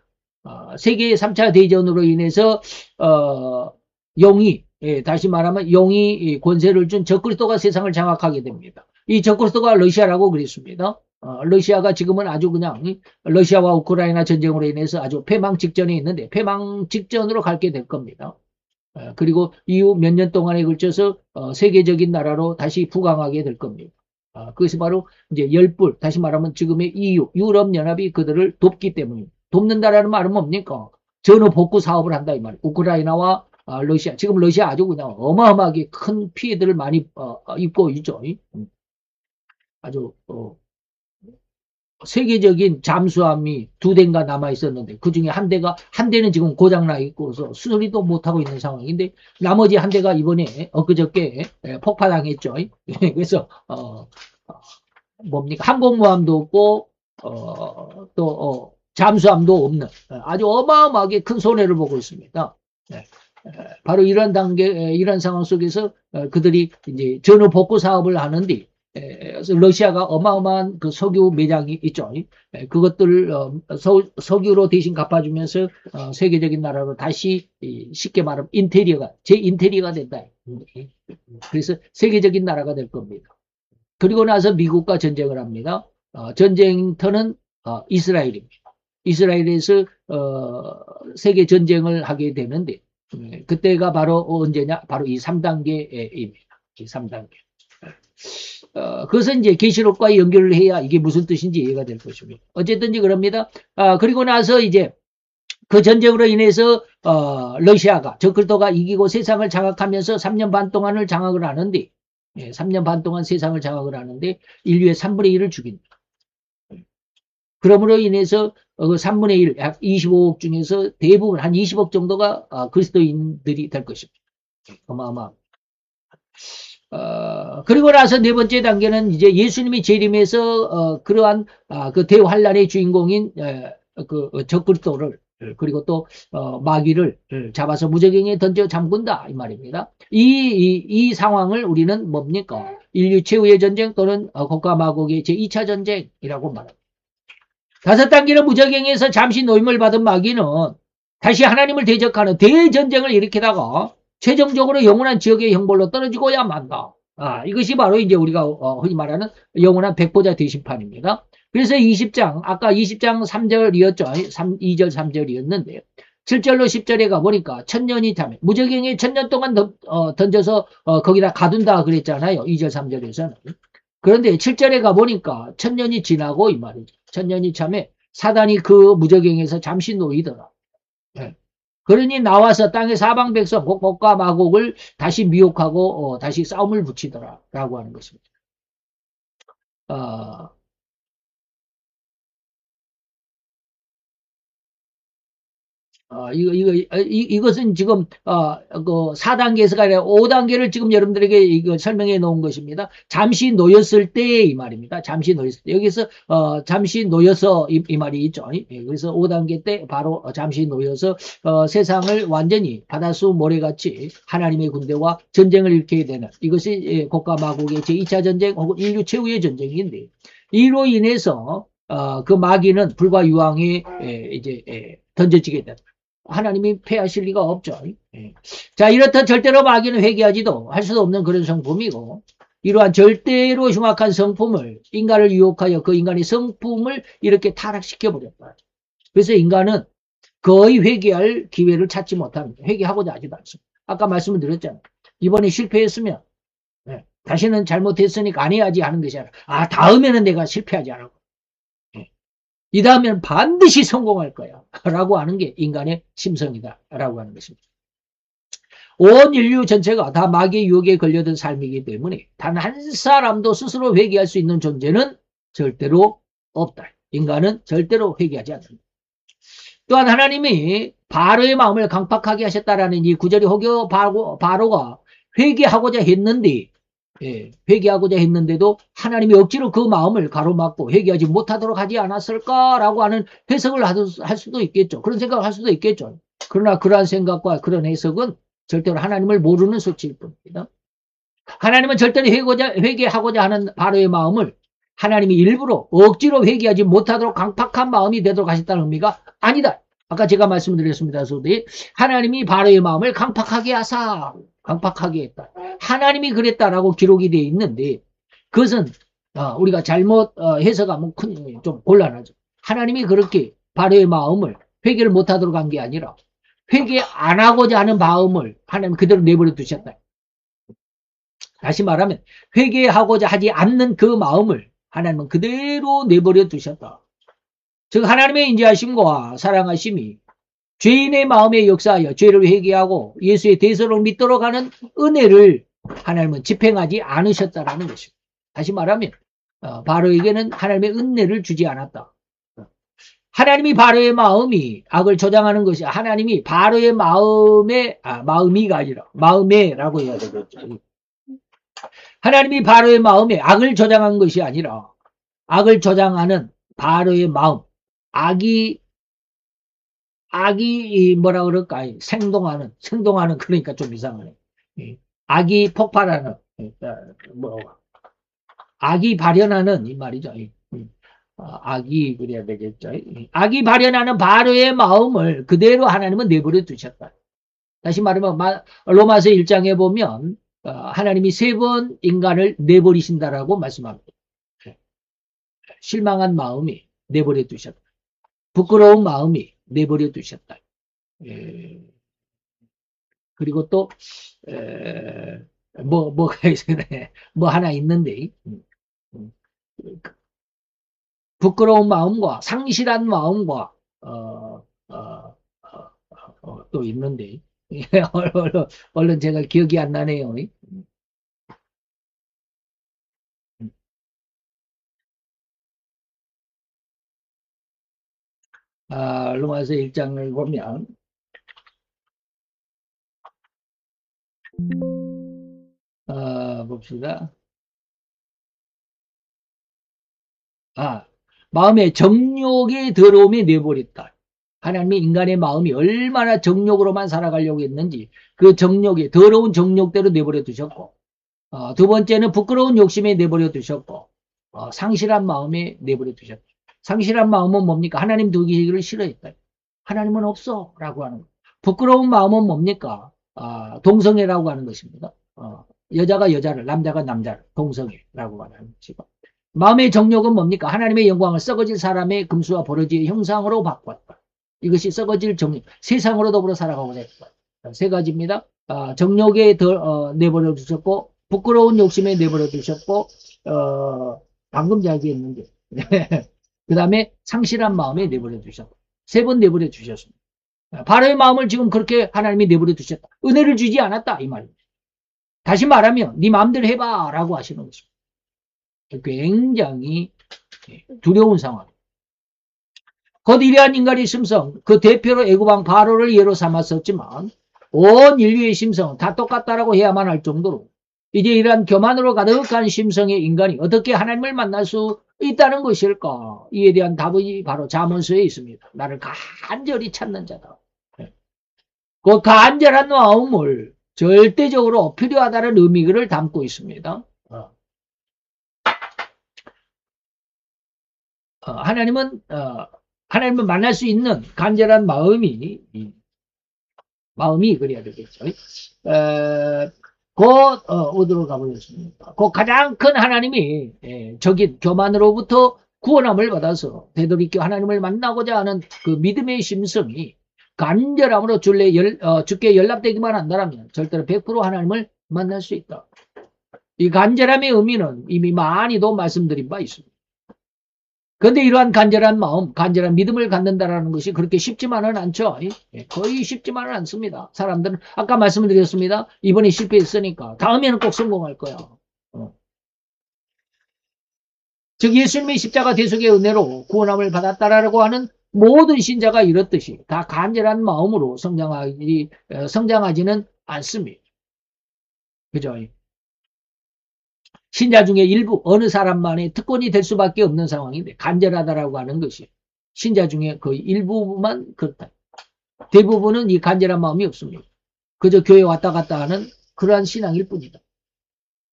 세계 3차 대전으로 인해서 용이, 다시 말하면 용이 권세를 준 적그리스도가 세상을 장악하게 됩니다. 이 적그리스도가 러시아라고 그랬습니다. 러시아가 지금은 아주 그냥 러시아와 우크라이나 전쟁으로 인해서 아주 패망 직전에 있는데 패망 직전으로 갈게 될 겁니다. 그리고 이후 몇 년 동안에 걸쳐서 세계적인 나라로 다시 부강하게 될 겁니다. 그것이 바로 이제 열불, 다시 말하면 지금의 EU, 유럽연합이 그들을 돕기 때문입니다. 돕는다라는 말은 뭡니까? 전후 복구 사업을 한다 이 말이에요. 우크라이나와 러시아, 지금 러시아 아주 그냥 어마어마하게 큰 피해들을 많이 입고 있죠. 아주 세계적인 잠수함이 2대인가 남아 있었는데 그 중에 한 대는 지금 고장나 있고서 수리도 못하고 있는 상황인데 나머지 한 대가 이번에 엊그저께 폭파당했죠. 그래서 뭡니까 항공모함도 없고 또 잠수함도 없는 아주 어마어마하게 큰 손해를 보고 있습니다. 네. 바로 이런 이런 상황 속에서 그들이 이제 전후 복구 사업을 하는데 러시아가 어마어마한 그 석유 매장이 있죠. 그것들 석유로 대신 갚아주면서 세계적인 나라로 다시 쉽게 말하면 인테리어가 된다. 그래서 세계적인 나라가 될 겁니다. 그리고 나서 미국과 전쟁을 합니다. 전쟁터는 이스라엘입니다. 이스라엘에서 세계 전쟁을 하게 되는데 그때가 바로 언제냐? 바로 이 3단계입니다. 이 3단계. 그것은 이제 계시록과 연결을 해야 이게 무슨 뜻인지 이해가 될 것입니다. 어쨌든지 그럽니다. 그리고 나서 이제 그 전쟁으로 인해서 러시아가 적그리스도가 이기고 세상을 장악하면서 3년 반 동안을 장악을 하는데 3년 반 동안 세상을 장악을 하는데 인류의 3분의 1을 죽인다. 그러므로 인해서 그 3분의 1, 약 25억 중에서 대부분 한 20억 정도가 그리스도인들이 될 것입니다. 어마어마합니다. 그리고 나서 네 번째 단계는 이제 예수님이 재림해서 그러한 그 대환란의 주인공인 그 적그리스도를 그리고 또 마귀를 잡아서 무저갱에 던져 잠근다 이 말입니다. 이 상황을 우리는 뭡니까? 인류 최후의 전쟁 또는 곡과 마곡의 제2차 전쟁이라고 말합니다. 5단계는 무저갱에서 잠시 노임을 받은 마귀는 다시 하나님을 대적하는 대전쟁을 일으키다가 최종적으로 영원한 지옥의 형벌로 떨어지고야 만다. 이것이 바로 이제 우리가 흔히 말하는 영원한 백보자 대심판입니다. 그래서 20장, 아까 20장 3절이었죠. 2절 3절이었는데 7절로 10절에 가보니까 천년이 참에 무저갱에 1000년 동안 던져서 거기다 가둔다 그랬잖아요. 2절 3절에서는. 그런데 7절에 가보니까 1000년이 지나고 이 말이죠. 1000년이 참에 사단이 그 무저갱에서 잠시 놓이더라. 네. 그러니 나와서 땅의 사방 백성 곡과 마곡을 다시 미혹하고 다시 싸움을 붙이더라 라고 하는 것입니다. 이것은 지금, 그 4단계에서가 아니라 5단계를 지금 여러분들에게 이거 설명해 놓은 것입니다. 잠시 놓였을 때 이 말입니다. 잠시 놓였을 때. 여기서, 잠시 놓여서 이 말이 있죠. 그래서 5단계 때 바로 잠시 놓여서, 세상을 완전히 바다수 모래같이 하나님의 군대와 전쟁을 일으키게 되는 이것이 곡과 마곡의 제2차 전쟁 혹은 인류 최후의 전쟁인데, 이로 인해서, 그 마귀는 불과 유황에 이제 던져지게 된다. 하나님이 패하실 리가 없죠. 자, 이렇듯 절대로 마귀는 회개하지도 할 수도 없는 그런 성품이고 이러한 절대로 흉악한 성품을 인간을 유혹하여 그 인간의 성품을 이렇게 타락시켜버렸다. 그래서 인간은 거의 회개할 기회를 찾지 못합니다. 회개하고자 하지도 않습니다. 아까 말씀을 드렸잖아요. 이번에 실패했으면 다시는 잘못했으니까 안 해야지 하는 것이 아니라 다음에는 내가 실패하지 않고 이 다음에는 반드시 성공할 거야 라고 하는 게 인간의 심성이다 라고 하는 것입니다. 온 인류 전체가 다 마귀의 유혹에 걸려든 삶이기 때문에 단 한 사람도 스스로 회개할 수 있는 존재는 절대로 없다. 인간은 절대로 회개하지 않는다. 또한 하나님이 바로의 마음을 강팍하게 하셨다라는 이 구절이 혹여 바로가 회개하고자 했는데 회개하고자 했는데도 하나님이 억지로 그 마음을 가로막고 회개하지 못하도록 하지 않았을까라고 하는 해석을 할 수도 있겠죠. 그런 생각을 할 수도 있겠죠. 그러나 그러한 생각과 그런 해석은 절대로 하나님을 모르는 소치일 뿐입니다. 하나님은 절대로 회개하고자 하는 바로의 마음을 하나님이 일부러 억지로 회개하지 못하도록 강팍한 마음이 되도록 하셨다는 의미가 아니다. 아까 제가 말씀드렸습니다. 하나님이 바로의 마음을 강팍하게 하사 강팍하게 했다. 하나님이 그랬다라고 기록이 되어 있는데 그것은 우리가 잘못 해석하면 좀 곤란하죠. 하나님이 그렇게 바로의 마음을 회개를 못하도록 한 게 아니라 회개 안 하고자 하는 마음을 하나님 그대로 내버려 두셨다. 다시 말하면 회개하고자 하지 않는 그 마음을 하나님은 그대로 내버려 두셨다. 즉 하나님의 인자하심과 사랑하심이 죄인의 마음에 역사하여 죄를 회개하고 예수의 대서를 믿도록 하는 은혜를 하나님은 집행하지 않으셨다라는 것입니다. 다시 말하면 바로에게는 하나님의 은혜를 주지 않았다. 하나님이 바로의 마음이 악을 저장하는 것이 하나님이 바로의 마음이가 아니라 마음에라고 해야 되겠죠. 하나님이 바로의 마음에 악을 저장한 것이 아니라 악을 저장하는 바로의 마음, 악이 뭐라 그럴까? 생동하는 그러니까 좀 이상하네. 악이 폭발하는 악이 발현하는 이 말이죠. 악이 그래야 되겠죠. 악이 발현하는 바로의 마음을 그대로 하나님은 내버려 두셨다. 다시 말하면 로마서 1장에 보면 하나님이 3번 인간을 내버리신다라고 말씀합니다. 실망한 마음이 내버려 두셨다. 부끄러운 마음이 내버려 두셨다. 그리고 또 뭐가 있어요? 뭐 하나 있는데 부끄러운 마음과 상실한 마음과 또 있는데 얼른 제가 기억이 안 나네요. 로마서 1장을 보면 봅시다. 마음의 정욕의 더러움이 내버렸다. 하나님이 인간의 마음이 얼마나 정욕으로만 살아가려고 했는지 그 정욕이 더러운 정욕대로 내버려 두셨고, 두 번째는 부끄러운 욕심에 내버려 두셨고, 상실한 마음에 내버려 두셨다. 상실한 마음은 뭡니까? 하나님 두기를 싫어했다. 하나님은 없어 라고 하는 거. 부끄러운 마음은 뭡니까? 동성애라고 하는 것입니다. 여자가 여자를, 남자가 남자를 동성애라고 하는 것이고, 마음의 정욕은 뭡니까? 하나님의 영광을 썩어질 사람의 금수와 버러지의 형상으로 바꿨다. 이것이 썩어질 정욕, 세상으로 더불어 살아가고자 했다. 3가지입니다. 정욕에 내버려 두셨고, 부끄러운 욕심에 내버려 두셨고, 방금 이야기했는데, 그 다음에 상실한 마음에 내버려 두셨고, 3번 내버려 두셨습니다. 바로의 마음을 지금 그렇게 하나님이 내버려 두셨다. 은혜를 주지 않았다. 이 말입니다. 다시 말하면, 네 마음대로 해봐. 라고 하시는 것입니다. 굉장히 두려운 상황입니다. 곧 이러한 인간의 심성, 그 대표로 애굽왕 바로를 예로 삼았었지만 온 인류의 심성은 다 똑같다라고 해야만 할 정도로 이제 이러한 교만으로 가득한 심성의 인간이 어떻게 하나님을 만날 수 있다는 것일까? 이에 대한 답이 바로 잠언서에 있습니다. 나를 간절히 찾는 자다. 그 간절한 마음을 절대적으로 필요하다는 의미를 담고 있습니다. 하나님을 만날 수 있는 간절한 마음이 그래야 되겠죠. 어디로 가보겠습니까? 가장 큰 하나님이 적인 교만으로부터 구원함을 받아서 되돌이켜 하나님을 만나고자 하는 그 믿음의 심성이 간절함으로 주께 연락되기만 한다면 절대로 100% 하나님을 만날 수 있다. 이 간절함의 의미는 이미 많이도 말씀드린 바 있습니다. 그런데 이러한 간절한 마음, 간절한 믿음을 갖는다는 것이 그렇게 쉽지만은 않죠. 거의 쉽지만은 않습니다. 사람들은 아까 말씀을 드렸습니다. 이번에 실패했으니까 다음에는 꼭 성공할 거야. 즉 예수님의 십자가 대속의 은혜로 구원함을 받았다라고 하는 모든 신자가 이렇듯이 다 간절한 마음으로 성장하지는 않습니다. 그죠? 신자 중에 일부 어느 사람만의 특권이 될 수밖에 없는 상황인데 간절하다라고 하는 것이 신자 중에 거의 일부만 그렇다. 대부분은 이 간절한 마음이 없습니다. 그저 교회 왔다 갔다 하는 그러한 신앙일 뿐이다.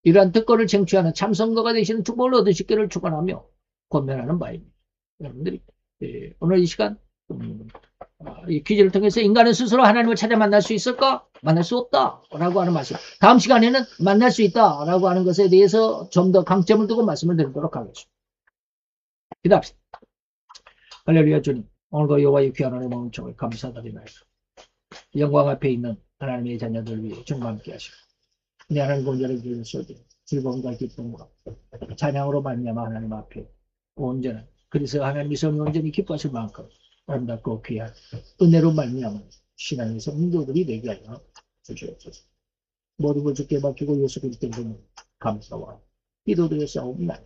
이러한 특권을 쟁취하는 참선거가 되시는 축복을 얻으시기를 축원하며 권면하는 바입니다. 여러분들이 오늘 이 시간 이 퀴즈를 통해서 인간은 스스로 하나님을 찾아 만날 수 있을까? 만날 수 없다 라고 하는 말씀. 다음 시간에는 만날 수 있다 라고 하는 것에 대해서 좀 더 강점을 두고 말씀을 드리도록 하겠습니다. 기도합시다. 할렐루야. 주님, 오늘도 여호와의 귀한 은혜 마음을 감사드리나이다. 영광 앞에 있는 하나님의 자녀들 위해 주님 함께 하시고 내 하나님 공전을 주셔서 즐거움과 기쁨과 찬양으로 말미암아 하나님 앞에 온전한 그래서 하나님이 성령 온전히 기뻐하실 만큼 아름답고 귀한 은혜로 말미암아 신앙의 성도들이 되게 하여 주시옵소서. 모든 걸 주께 맡기고 예수 그리스도 이름으로 감사와 기도드렸사옵나이다.